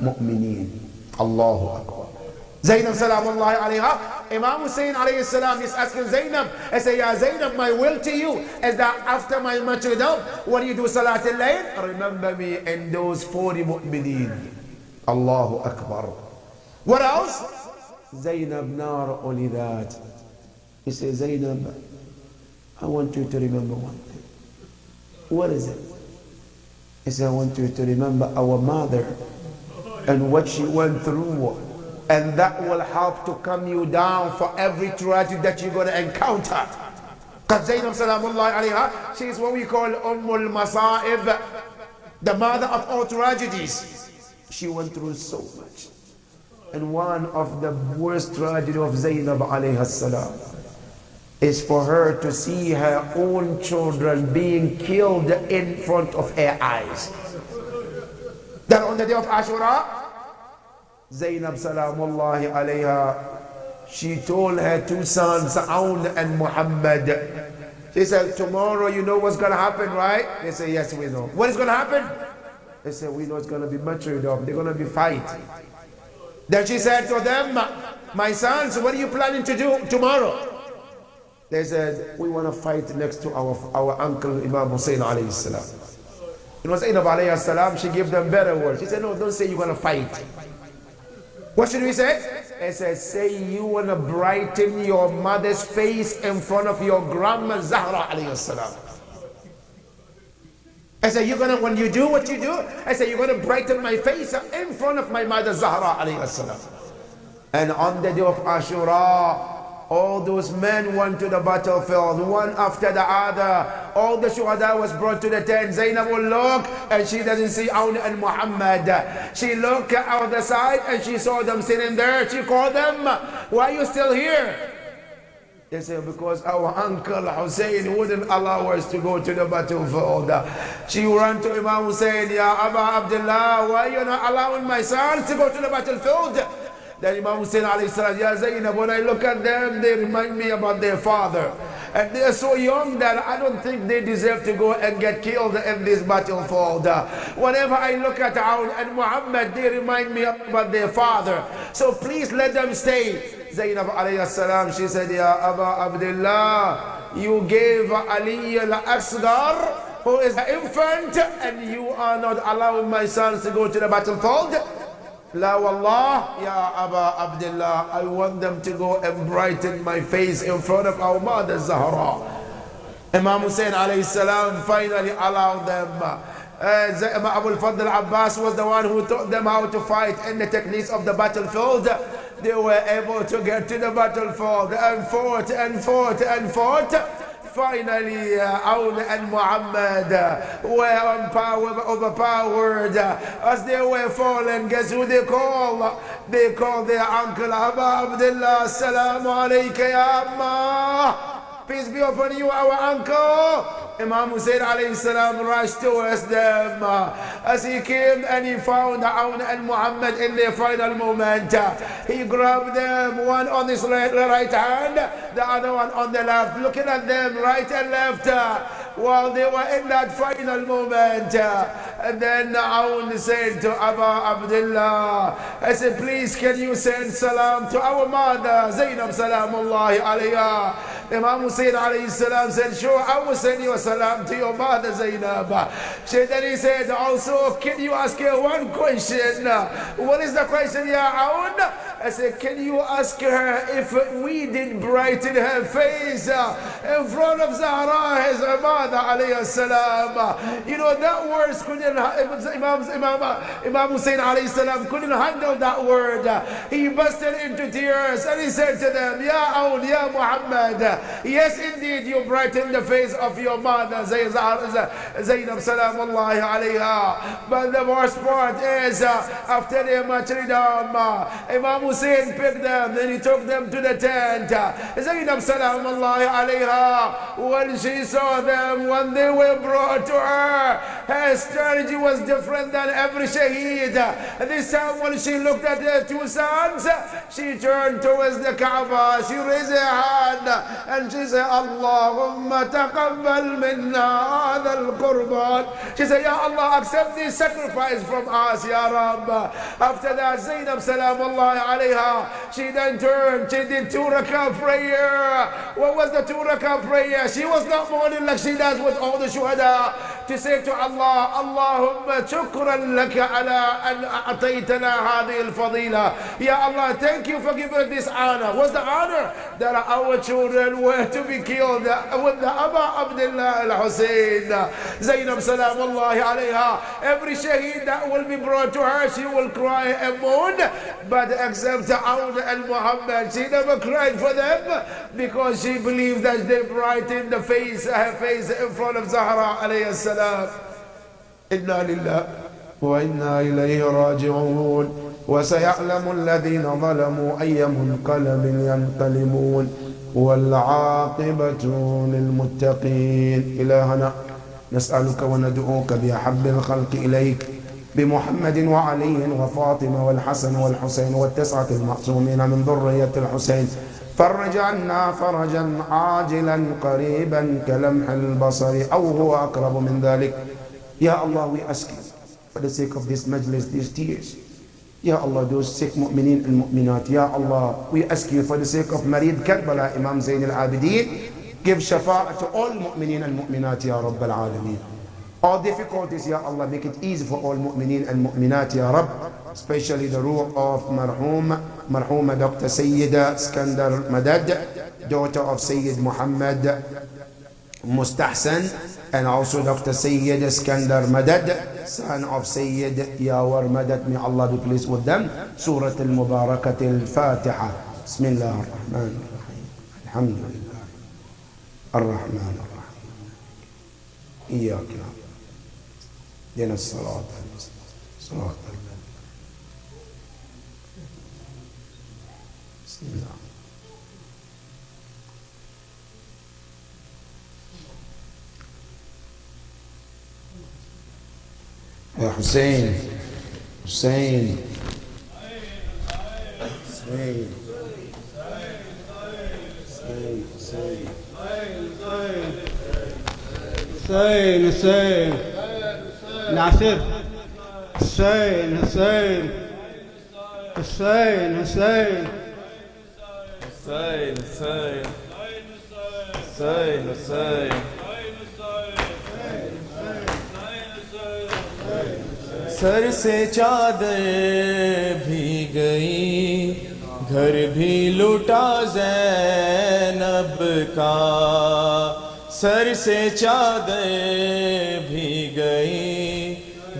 mu'mineen. Allahu Akbar. Zainab salamullahi alayha, Imam Hussein alayhi salam is asking Zainab, I say, Ya Zainab, my will to you is that after my martyrdom, when you do Salat al-Layl, remember me in those 40 mu'mineen. Allahu Akbar. What else? Zainab, not only that. He says, Zainab, I want you to remember one thing. What is it? He said, I want you to remember our mother and what she went through. And that will help to calm you down for every tragedy that you're going to encounter. Because Zainab salamullahi alayha, she is what we call Ummul Masa'ib, the mother of all tragedies. She went through so much. And one of the worst tragedy of Zainab alayha salam is for her to see her own children being killed in front of her eyes. That on the day of Ashura, Zainab salamullahi alayha, she told her two sons, Aoun and Muhammad, she said, tomorrow you know what's going to happen, right? They say, yes, we know. What is going to happen? They said, we know it's going to be martyrdom. They're going to be fight. Then she said to them, my sons, what are you planning to do tomorrow? They said, we want to fight next to our uncle Imam Hussein alayhi salam. It was Zainab alayhi salam, she gave them better words. She said, no, don't say you're going to fight. What should we say? They said, say you want to brighten your mother's face in front of your grandma Zahra alayhi salam. I said, you're going to, when you do what you do, I said, you're going to brighten my face in front of my mother Zahra alayhi salam. And on the day of Ashura, all those men went to the battlefield, one after the other. All the shuhada was brought to the tent. Zainab will look and she doesn't see Aoun and Muhammad. She looked out the side and she saw them sitting there. She called them, why are you still here? They said, because our uncle Hussein wouldn't allow us to go to the battlefield. She ran to Imam Hussein, Ya Aba Abdullah, why are you not allowing my sons to go to the battlefield? Then Imam Hussein alayhi salam, Ya Zainab, when I look at them, they remind me about their father. And they're so young that I don't think they deserve to go and get killed in this battlefield. Whenever I look at Aoun and Muhammad, they remind me about their father. So please let them stay. Zainab alayhi salam, she said, Ya Aba Abdullah, you gave Ali al-Asghar, who is an infant, and you are not allowing my sons to go to the battlefield. La wallah, Ya Aba Abdullah, I want them to go and brighten my face in front of our mother Zahra. Imam Hussein alayhi salam finally allowed them. Abu al-Fadl Abbas was the one who taught them how to fight in the techniques of the battlefield. They were able to get to the battlefield and fought and fought and fought. Finally, Aoun and Muhammad were overpowered. As they were falling, guess who they call? They call their uncle Aba Abdullah. Assalamu alayka ya Amma. Peace be upon you, our uncle. Imam Hussein alayhi salam rushed towards them. As he came and he found Aoun and Muhammad in their final moment, he grabbed them, one on his right hand, the other one on the left, looking at them right and left while they were in that final moment. And then Aoun said to Aba Abdullah, I said, please can you send salam to our mother Zainab salamullahi alayha. Imam Hussein alayhi salam said, sure, I will send you a salam to your mother Zainab. Then he said, also, can you ask her one question? What is the question, Ya Aoun? I said, can you ask her if we did brighten her face in front of Zahra, his mother alayhi salam? You know, that words couldn't, Imam Hussein alayhi salam couldn't handle that word. He busted into tears and he said to them, Ya Aoun, Ya Muhammad, yes indeed you brightened the face of your mother Zainab salamullahi alayha. But the worst part is after their martyrdom, Imam Hussein picked them, then he took them to the tent. Zainab salam Allah alayha, when she saw them, when they were brought to her, her strategy was different than every shaheed. This time when she looked at her two sons, she turned towards the Kaaba, she raised her hand and she said, Allahumma taqabbal minna hadha al-qurban. She said, Ya Allah, accept this sacrifice from us, Ya Rabb. After that, Zainab salam Allah alayha, she then turned, she did 2 rakah prayer. What was the 2 rakah prayer? She was not mourning like she does with all the shuhada, to say to Allah, Allahumma shukran laka ala an a'taytana hadhihi al-fadila. Ya Allah, thank you for giving us this honor. What's the honor? That our children were to be killed with the Aba Abdullah al-Hussein. Zainab salam Allah alayha, every shaheed that will be brought to her, she will cry and mourn, but except Aoud and Muhammad, she never cried for them because she believed that they brightened the face, her face in front of Zahra alayhi salam. Inna lillah wa inna ilayhi raji'un. وسيعلم الذين ظلموا أي منقلب ينقلبون والعاقبة للمتقين. إلهنا نسألك وندعوك بأحب الخلق إليك بمحمد وعلي وفاطمة والحسن والحسين والتسعة المعصومين من ذرية الحسين، fridge عنا فرجا عاجلا قريبا كلمح البصر أو هو أقرب من ذلك. Ya Allah, we ask you for the sake of this majlis, these tears. Ya Allah, those sick mu'mineen and mu'minat. Ya Allah, we ask you for the sake of Marid Karbala, Imam Zain al-Abidin, give shafa'ah to all mu'mineen and mu'minat, Ya Rabb al-Alameen. All difficulties, Ya Allah, make it easy for all mu'mineen and mu'minat, Ya Rabb, especially the ruh of Marhuma Dr. Sayyida Skandar Madad, daughter of Sayyid Muhammad Mustahsan, and also Dr. Sayyid Skandar Madad, son of Sayyid Yawar Madad. May Allah be pleased with them. Surah Al-Mubarakat Al-Fatiha. Bismillah ar-Rahman ar-Rahim. Alhamdulillah. Ar-Rahman ar-Rahim. Iyaka na'budu. Dina as-salat al-mustaqim. Salat al-Nabi. Bismillah. يا حسين حسين حسين حسين حسين ناصر حسين حسين حسين حسين حسين حسين حسين حسين sir से चादर भी गई, घर भी लुटा ज़ैनब का। Sir से चादर भी गई,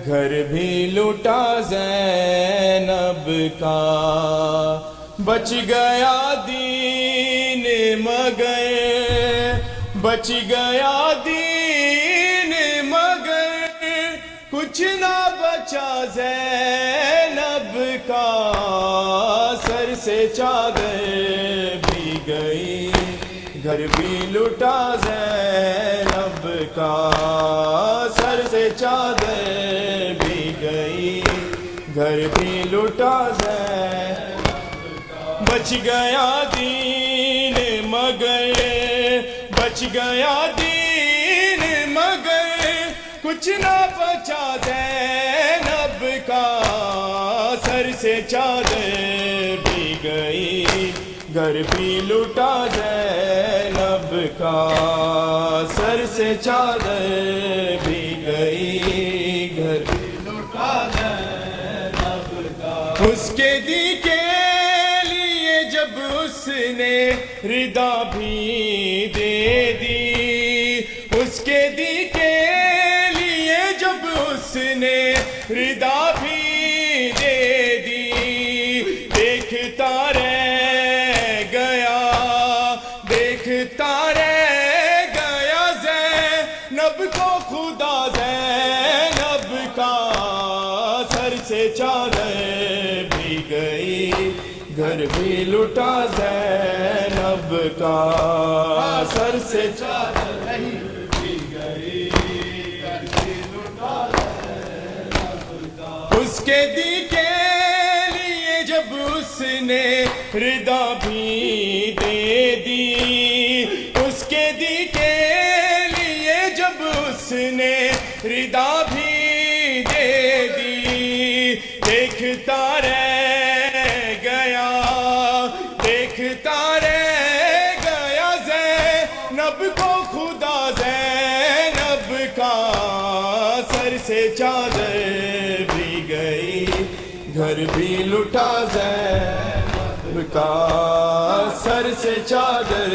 घर भी लुटा ज़ैनब का। बच गया दीन मगर, बच गया दीन मगर, कुछ ना बचा ज़ैनब का। सर से चादर भी गई, घर भी लुटा ज़ैनब का। सर से चादर भी गई, घर भी लुटा ज़ैनब का। बच गया दीन मगर, बच गया दीन मगर, कुछ ना बचा ज़ैनब का। सर से चादर भी गई, घर भी लुटा ज़ैनब का। सर से चादर भी गई, घर भी लुटा ज़ैनब का। उसके दी के लिए जब उसने रिदा भी दे दी, उसके दी के उसने रिदा भी दे दी। देखता रह गया, देखता रह गया ज़ैनब को खुदा ज़ैनब का। सर से चादर भी गई, گھر بھی لٹا زینب کا، سر سے چادر بھی گئی، گھر بھی لٹا زینب کا۔ اس کے دی کے لیے جب اس نے ردا بھی دے دی، اس کے دی کے لیے جب اس نے ردا بھی دے دی، دیکھتا رہ گیا، دیکھتا رہ گیا زینب کو خدا زینب کا، سر سے چادر بھی گئی، گھر بھی لٹا زینب کا، سر سے چادر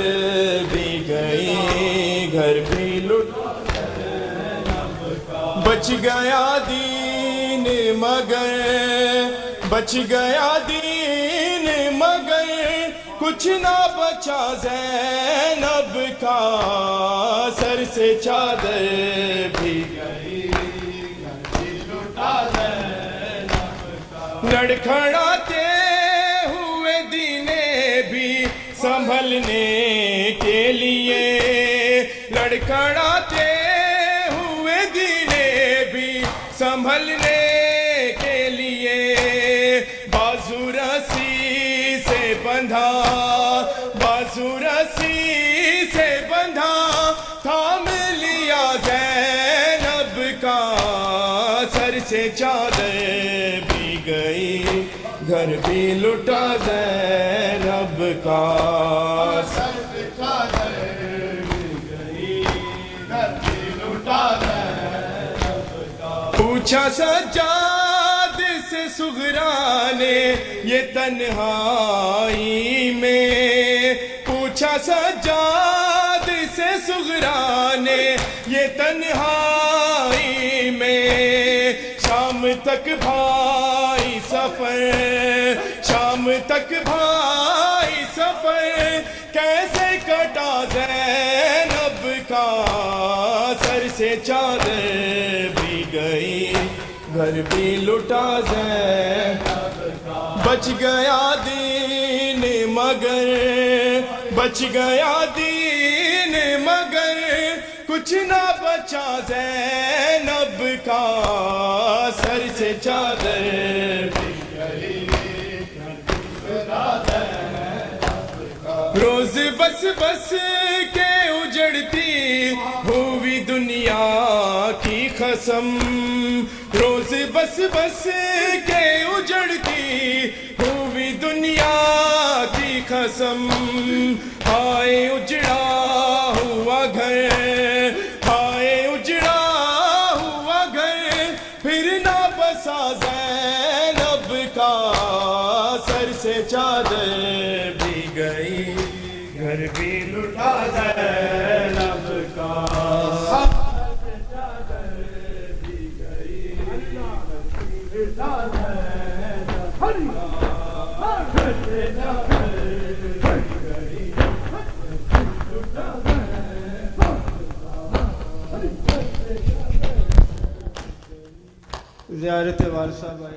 بھی گئی، گھر بھی لٹا زینب کا۔ بچ گیا دین مگر، بچ گیا دین مگر کچھ نہ بچا زینب کا، سر سے چادر بھی گئی، گھر بھی لٹا زینب کا۔ لڑکھڑاتے ہوئے دینے بھی سنبھلنے کے لیے، لڑکھڑاتے ہوئے دینے بھی سنبھلنے کے لیے، بازو رسی سے بندھا، بازو رسی سے بندھا، تھام لیا زینب کا، سر سے چادر بھی گئی، گھر بھی لٹا زینب کا، سر سے چادر بھی گئی، گھر بھی لٹا زینب کا۔ پوچھا سجاد سے صغرا نے یہ تنہائی میں، پوچھا سجاد سے صغرا نے یہ تنہائی میں، شام تک بھائی سفر، شام تک بھائی سفر کیسے کٹا زینب کا، سر سے چادر بھی گئی، گھر بھی لٹا زینب کا۔ بچ گیا دین مگر، بچ گیا دین مگر کچھ نہ بچا زینب کا، سر سے چادر بھی گئی، روز بس بس کے اجڑتی ہوئی دنیا کی قسم، روز بس بس کے اجڑتی ہوئی دنیا کی قسم، ہائے اجڑا ہوا گھر، ہائے اجڑا ہوا گھر پھر نہ بسا زینب کا، سر سے چادر بھی گئی، گھر بھی لٹا زینب کا، سر سے چادر بھی گئی، لٹا زینب کا، سر سے چادر بھی گئی، لٹا زینب کا۔ زیارت والد صاحب آئے۔